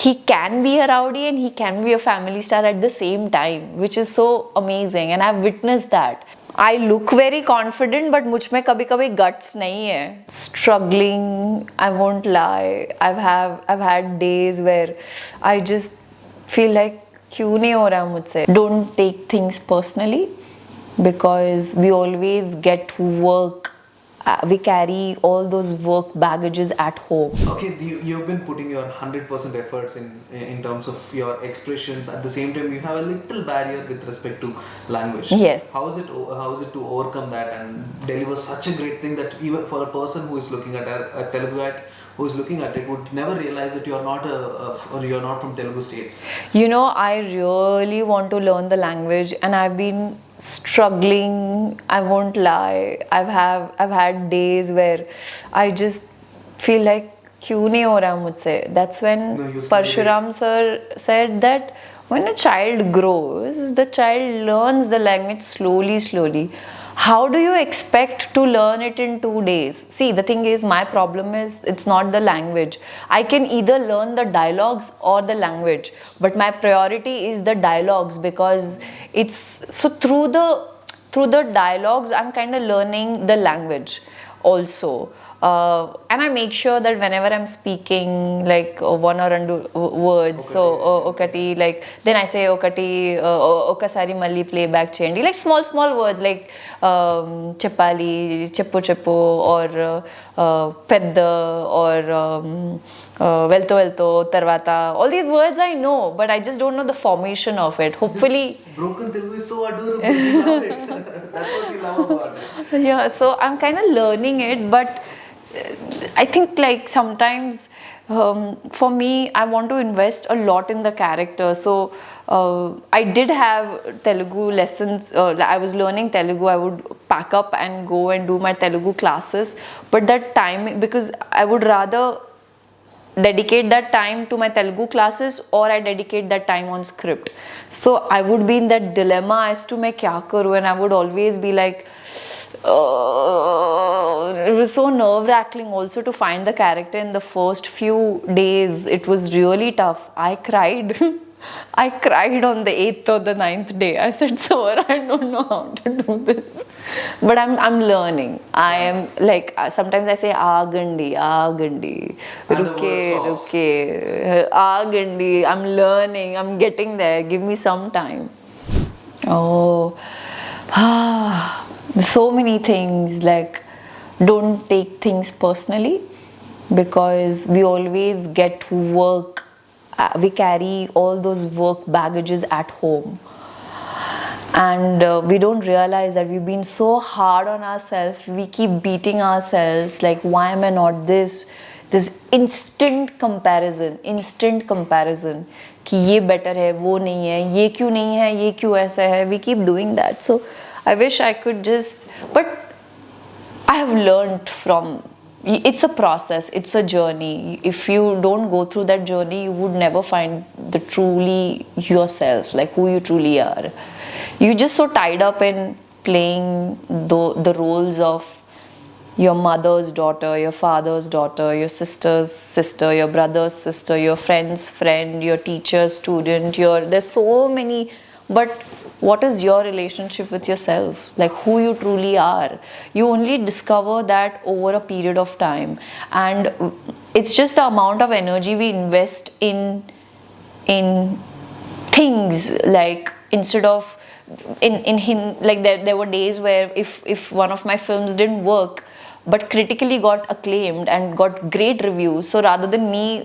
he can be a rowdy and he can be a family star at the same time, which is so amazing, and I've witnessed that. I look very confident, but मुझ में कभी कभी guts नहीं है. Struggling, I won't lie. I've had days where I just feel like क्यों नहीं हो रहा मुझसे. Don't take things personally, because we always get work. We carry all those work baggages at home. Okay, you've been putting your 100% efforts in terms of your expressions. At the same time, you have a little barrier with respect to language. Yes. How is it to overcome that and deliver such a great thing that even for a person who is looking at a Telugu act, who is looking at it, would never realize that you're not from Telugu states? You know, I really want to learn the language, and I've been struggling. I won't lie. I've had days where I just feel like क्यों नहीं हो रहा मुझसे. That's when Parshuram sir said that when a child grows, the child learns the language slowly. How do you expect to learn it in 2 days? See, the thing is, my problem is it's not the language. I can either learn the dialogues or the language, but my priority is the dialogues, because it's so through the dialogues I'm kind of learning the language also. And I make sure that whenever I'm speaking like one or two words, so okati, like then I say okati, okasari malli playback cheyandi, like small words like cheppali, cheppu, or pedda, or velto tarvata. All these words I know, but I just don't know the formation of it. Hopefully this broken Telugu is so adorable. We love it. That's what we love about it. Yeah, so I'm kind of learning it, but I think like sometimes for me, I want to invest a lot in the character. So I did have Telugu lessons. I was learning Telugu. I would pack up and go and do my Telugu classes. But that time, because I would rather dedicate that time to my Telugu classes, or I dedicate that time on script. So I would be in that dilemma as to मैं क्या करूँ, and I would always be like, it was so nerve-wracking also to find the character in the first few days. It was really tough. I cried. I cried on the 8th or the 9th day. I said, sir, I don't know how to do this. But I'm learning. I am like, sometimes I say, Agandi, ruke, Agandi. I'm learning. I'm getting there. Give me some time. Oh, so many things, like don't take things personally, because we always get work. We carry all those work baggages at home, and we don't realize that we've been so hard on ourselves. We keep beating ourselves like, why am I not this instant comparison कि ये better है, वो नहीं है, ये क्यों नहीं है, ये क्यों ऐसा है. We keep doing that. So I wish I could just, but I have learned from, it's a process, it's a journey. If you don't go through that journey, you would never find the truly yourself, like who you truly are. You're just so tied up in playing the roles of your mother's daughter, your father's daughter, your sister's sister, your brother's sister, your friend's friend, your teacher's student. There's so many, but what is your relationship with yourself? Like who you truly are. You only discover that over a period of time, and it's just the amount of energy we invest in things. Like instead of in him, like there were days where if one of my films didn't work, but critically got acclaimed and got great reviews, so rather than me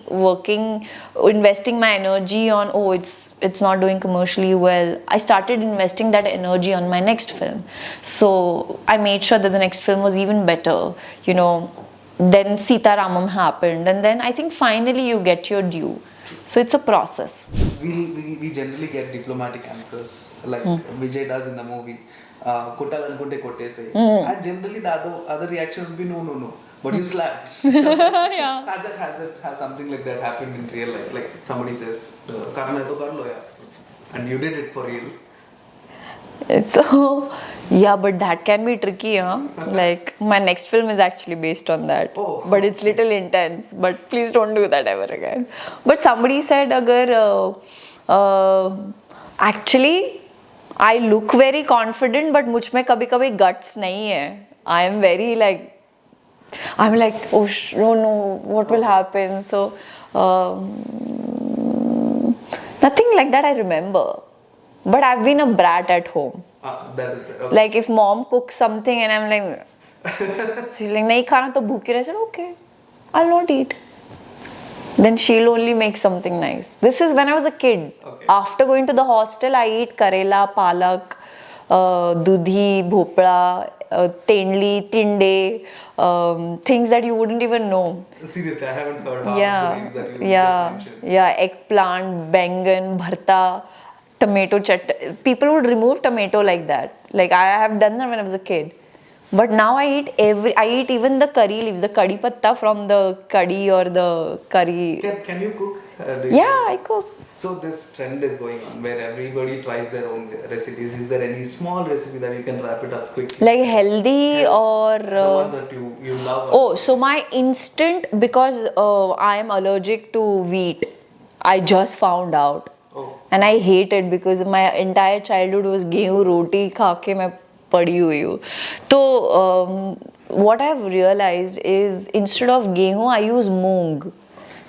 investing my energy on, oh, it's not doing commercially well, I started investing that energy on my next film. So I made sure that the next film was even better, you know. Then Sita Ramam happened, and then I think finally you get your due. So it's a process. We generally get diplomatic answers like Vijay does in the movie. Kottalanunte kottesai. And generally the other reaction would be no. But you slapped. Yeah. Has something like that happened in real life? Like somebody says, "Karna hai to kar lo yaar," and you did it for real. So, yeah, but that can be tricky, huh? Like, my next film is actually based on that. Oh. But it's little intense. But please don't do that ever again. But somebody said, actually, I look very confident, but मुझ में कभी-कभी guts नहीं है. I'm like, oh, no, what will happen? So, nothing like that I remember. But I've been a brat at home. That is there. Okay. Like if mom cooks something and I'm like, she's like, nahi khana to bhooki rahe. I said, okay, I'll not eat. Then she'll only make something nice. This is when I was a kid. Okay. After going to the hostel, I eat karela, palak, dudhi, bhopla, tendli, tinde, things that you wouldn't even know. Seriously, I haven't heard half the names that you just mentioned. Yeah, eggplant, bangan, bharta, tomato people would remove tomato like that. Like I have done that when I was a kid. But now I eat even the curry leaves, the curry patta from the curry or the curry. Can you cook? I cook. So this trend is going on where everybody tries their own recipes. Is there any small recipe that you can wrap it up quickly? Like healthy or... the one that you love? Oh, so my instant, because I am allergic to wheat. I just found out. Oh. And I hate it because my entire childhood was गेहूं रोटी खा के मैं पड़ी हुई हूँ. So what I've realized is instead of गेहूं I use moong.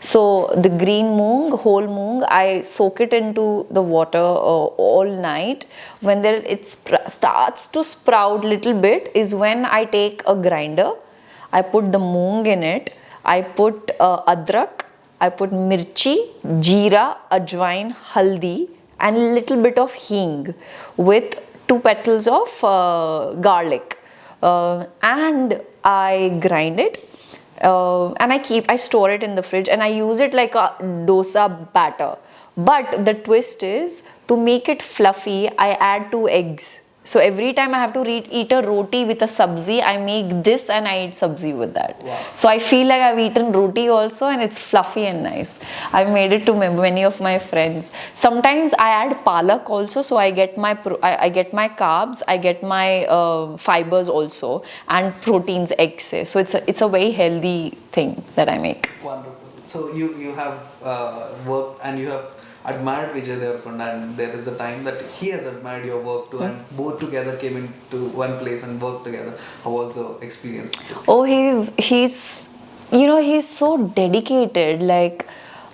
So the green moong, whole moong, I soak it into the water all night. When it starts to sprout little bit is when I take a grinder. I put the moong in it. I put adrak. I put mirchi, jeera, ajwain, haldi and a little bit of hing with 2 petals of garlic. And I grind it. And I store it in the fridge and I use it like a dosa batter. But the twist is, to make it fluffy, I add 2 eggs. So every time I have to eat a roti with a sabzi, I make this and I eat sabzi with that. Wow. So I feel like I've eaten roti also and it's fluffy and nice. I've made it to many of my friends. Sometimes I add palak also, so I get my carbs, I get my fibers also, and proteins, eggs. So it's a very healthy thing that I make. Wonderful. So you have worked and you have admired Vijay Devarakonda, and there is a time that he has admired your work too, and both together came into one place and worked together. How was the experience? Oh, he's so dedicated. Like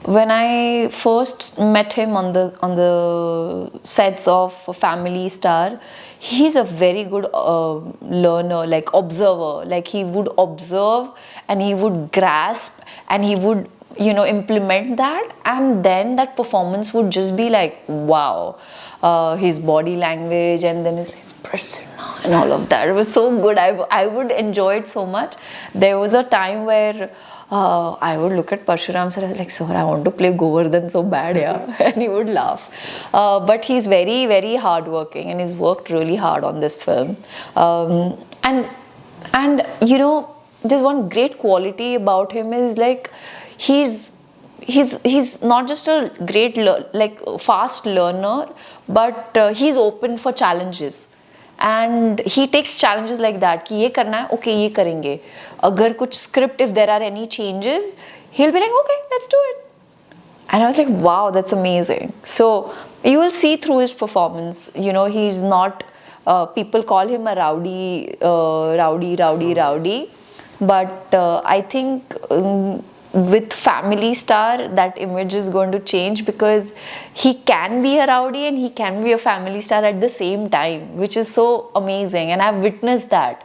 when I first met him on the sets of Family Star, he's a very good learner, like observer. Like he would observe and he would grasp and he would implement that, and then that performance would just be like wow. His body language and then his expression and all of that, it was so good. I would enjoy it so much. There was a time where I would look at Parshuram sir, I was like, sir, I want to play Govardhan so bad, yeah. And he would laugh. But he's very, very hardworking and he's worked really hard on this film. And there's one great quality about him is like he's not just a great fast learner, but he's open for challenges. And he takes challenges like that कि ये करना है, okay, ये करेंगे. अगर कुछ script, if there are any changes, he'll be like, okay, let's do it. And I was like, wow, that's amazing. So you will see through his performance, he's not, people call him a rowdy. But I think with Family Star, that image is going to change because he can be a rowdy and he can be a family star at the same time, which is so amazing. And I've witnessed that.